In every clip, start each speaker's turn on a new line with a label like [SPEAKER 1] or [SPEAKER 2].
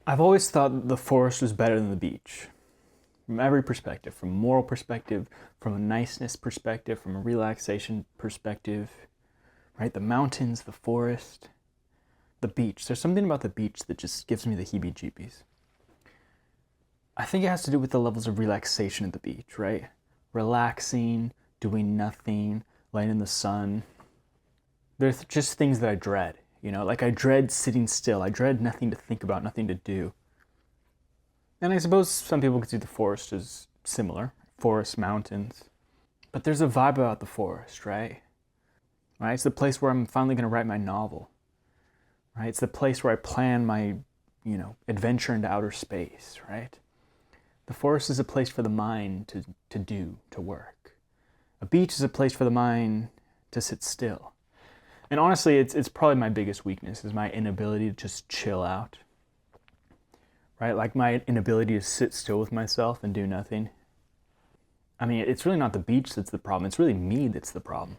[SPEAKER 1] I've always thought the forest was better than the beach. From every perspective, from a moral perspective, from a niceness perspective, from a relaxation perspective, right? The mountains, the forest, the beach. There's something about the beach that just gives me the heebie-jeebies. I think it has to do with the levels of relaxation at the beach, right? Relaxing, doing nothing, laying in the sun. There's just things that I dread, like I dread sitting still. I dread nothing to think about, nothing to do. And I suppose some people could see the forest as similar, forest, mountains. But there's a vibe about the forest, right? Right? It's the place where I'm finally going to write my novel. Right? It's the place where I plan my, adventure into outer space, right? The forest is a place for the mind to do, to work. A beach is a place for the mind to sit still. And honestly, it's probably my biggest weakness is my inability to just chill out. Right? Like my inability to sit still with myself and do nothing. I mean, it's really not the beach that's the problem. It's really me that's the problem.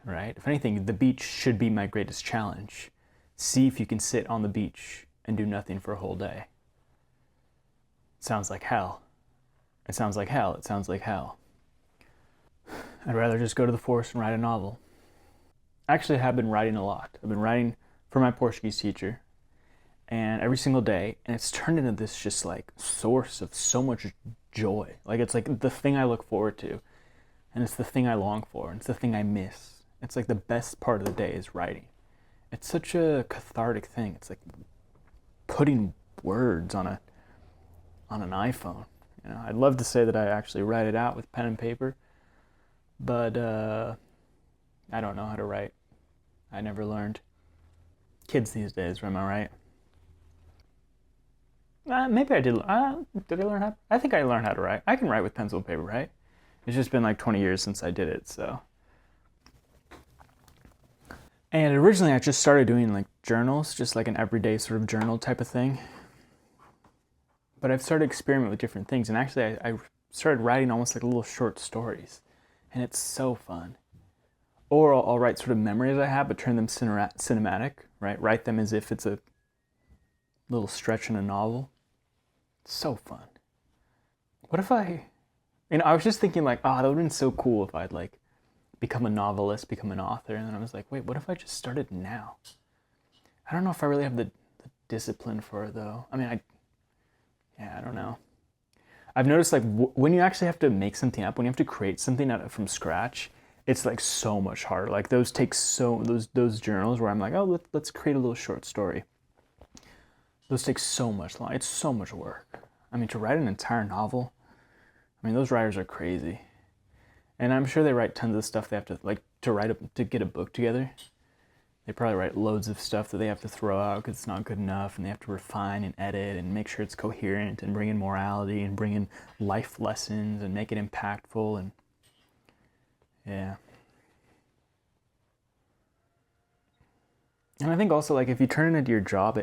[SPEAKER 1] Right? If anything, the beach should be my greatest challenge. See if you can sit on the beach and do nothing for a whole day. It sounds like hell. It sounds like hell. It sounds like hell. I'd rather just go to the forest and write a novel. Actually, I have been writing a lot. I've been writing for my Portuguese teacher, and every single day, and it's turned into this just like source of so much joy. Like it's like the thing I look forward to, and it's the thing I long for, and it's the thing I miss. It's like the best part of the day is writing. It's such a cathartic thing. It's like putting words on an iPhone. I'd love to say that I actually write it out with pen and paper, but I don't know how to write. I never learned. Kids these days, am I right? Maybe I did. Did I learn how? I think I learned how to write. I can write with pencil and paper, right? It's just been like 20 years since I did it, so. And originally I just started doing like journals, just like an everyday sort of journal type of thing. But I've started experimenting with different things, and actually I started writing almost like little short stories, and it's so fun. Or I'll write sort of memories I have, but turn them cinematic, right? Write them as if it's a little stretch in a novel. It's so fun. What if I was just thinking like, that would have been so cool if I'd like become a novelist, become an author, and then I was like, wait, what if I just started now? I don't know if I really have the discipline for it though. I mean, I don't know. I've noticed like when you actually have to make something up, when you have to create something from scratch, it's like so much harder. Like those journals where I'm like, let's create a little short story. Those take so much long. It's so much work. I mean, to write an entire novel, those writers are crazy. And I'm sure they write tons of stuff they have to, like, to get a book together. They probably write loads of stuff that they have to throw out because it's not good enough, and they have to refine and edit and make sure it's coherent and bring in morality and bring in life lessons and make it impactful, and yeah. And I think also, like, if you turn it into your job,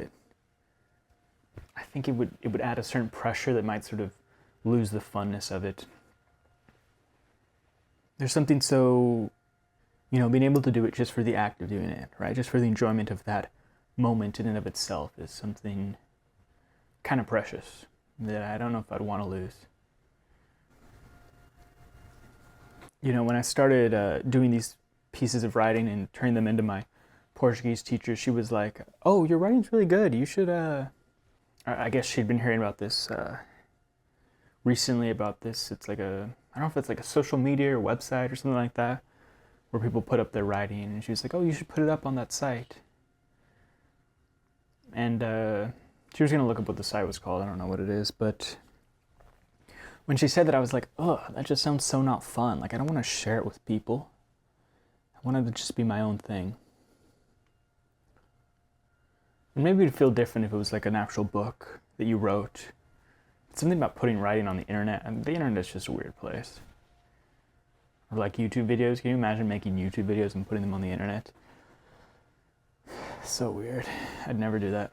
[SPEAKER 1] I think it would add a certain pressure that might sort of lose the funness of it. There's something so, being able to do it just for the act of doing it, right? Just for the enjoyment of that moment in and of itself is something kind of precious that I don't know if I'd want to lose. When I started doing these pieces of writing and turning them into my Portuguese teacher, she was like, "Oh, your writing's really good. You should." I guess she'd been hearing about this recently. About this, it's like I don't know if it's like a social media or website or something like that, where people put up their writing, and she was like, "Oh, you should put it up on that site." And she was gonna look up what the site was called. I don't know what it is, but when she said that, I was like, "Ugh, that just sounds so not fun. Like I don't want to share it with people. I wanted to just be my own thing." And maybe it'd feel different if it was like an actual book that you wrote. It's something about putting writing on the internet, and the internet's just a weird place. Or like YouTube videos. Can you imagine making YouTube videos and putting them on the internet? So weird. I'd never do that.